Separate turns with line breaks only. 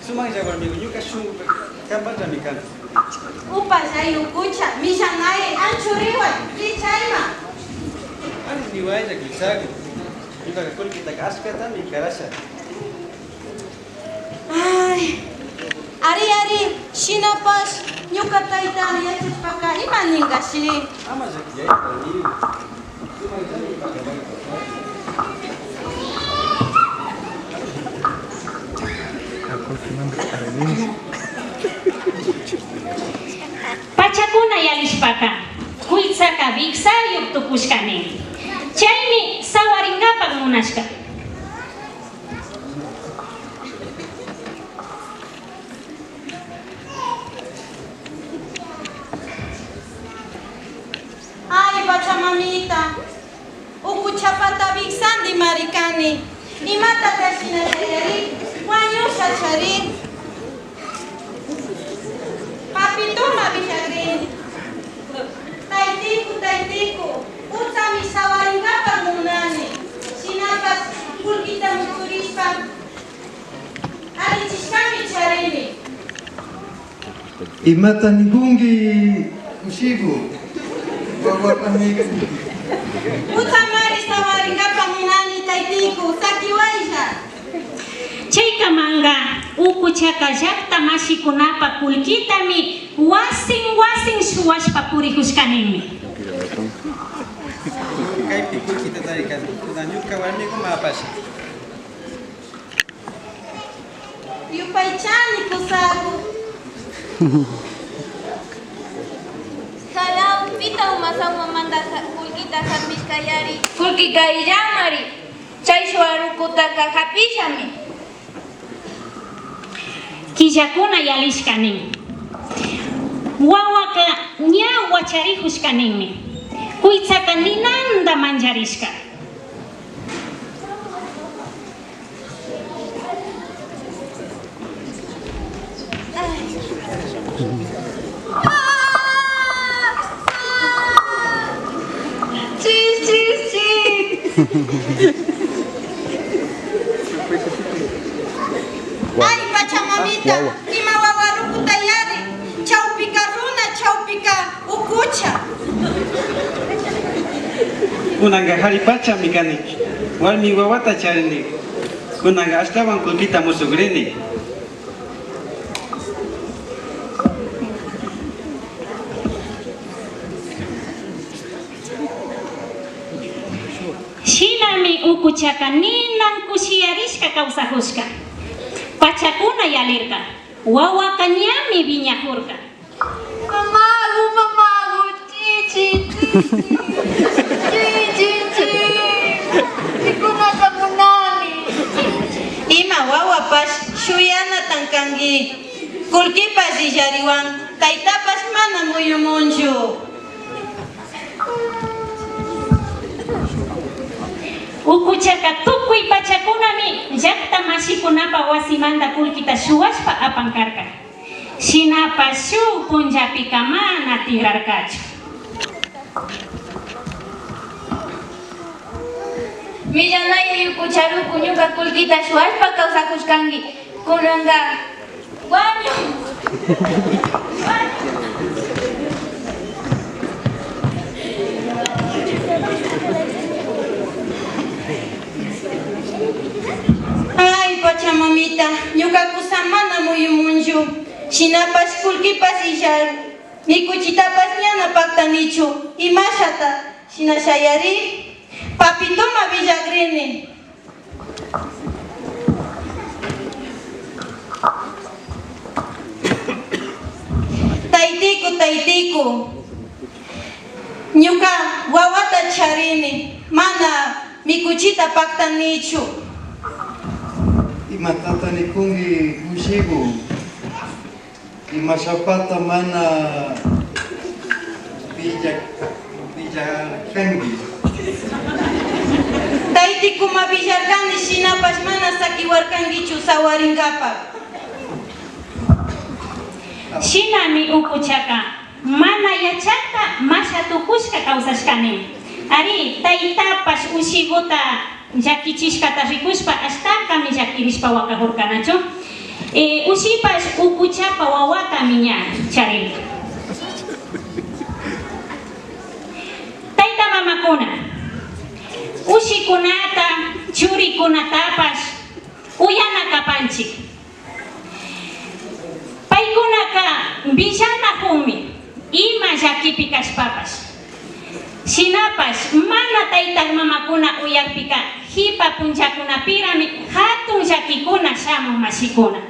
Sumang jago amigo, nyuka shung kampan jamikan.
Upa jayu kucha, mishanai anchuriwa, kichaima.
Ani niwai jak lisago. Nyuka kakul kita kaskata mi karasa.
Ay, ari, shinapas, nyuka taita yachipaka, imaningashi.
Ama jak jai amigo. Sumang jago pakai.
Pachakuna yalishpaka, kuitsaka biksa yuktukushkani. Chaymi sawaringapak munashka.
Ay, Pachamamita, uku chapata biksandi marikani. Imata tashina chayari, wanyusha chari. Papituma bishagrini. Taitiku, utami sawaringapa munani. Sinapas pulkita muturishpa, alichishkami charini.
Imata nigungi ushigu.
Utamari sawaringapa munani taitiku, sakiwaisha.
Chayka manga uku chaka llaqta mashikunapa pulkitami wasin suwashpa purihushkanimi.
Kay pikul kita tarikan. Kuna nyuka amigo maapasha.
Yupaychani kusagu.
Kalau pita umasama manda kulkita kapiskayari. Kulkika illamari. Chay suarukutaka hapishami.
Killakuna yalishkanimi. Wawaka ña wacharihushkanimi. Kuitsaka ninanda manjarishka.
Ay, Pachamamita, ima wawaruku tayari. Chaupika runa, chaupika ukucha.
Kunanga hari pacha mikani. Walmi wawata charini. Kunanga ashtawan kulkita musugrini.
Shinami ukuchaka ninan kushiyarishka kawsahushka. Pachakuna yalirka. Wawaka ñami viñahurka.
Mamagu, chichi. Ikunata munani.
Ima wawapas shuyana tankangi. Kulkipas illariwan, taitapas mana muyumunchu.
Ukuchaka tukuy pachakunami llaqta mashikunapa wasimanta kulkita shuwashpa apankarka. Shinapa shuk punllapika mana tigrarkachu.
Millanay yukucharuku ñuka kulkita shuashpa kawsakushkangi. Kunanga wañu.
Ay, Pachamamita, ñuka kusamana muyumunchu. Shinapas kulkipas illar. Mikuchitapas ñana paktanichu. Imashata, shinashayari. Papitoma villagrini. Taitiku. Ñuka wawata charini. Mana mikuchita paktanichu.
Imatata nikungi ushigu. Imashapata mana kangi.
Taitiku ma villarkani shinapas mana sakiwarkangichu sawaringapa.
Shinami ukuchaka mana yachakta mashatukushka kawsashkani. Ari taytapas ushiguta llakichishkata rikushpa ashtaka llakirishpa wakahurkanachu. Ushipash ukuchapa wawata miña charin. Tayta mamakuna, ushikunata, churikunatapash uyana kapanchik. Paykunaka villana humi, ima llakipi kashpapash. Shinapash mana tayta mamakuna uyarpika hipa punchakunapirami hatun llakikuna shamun mashikuna.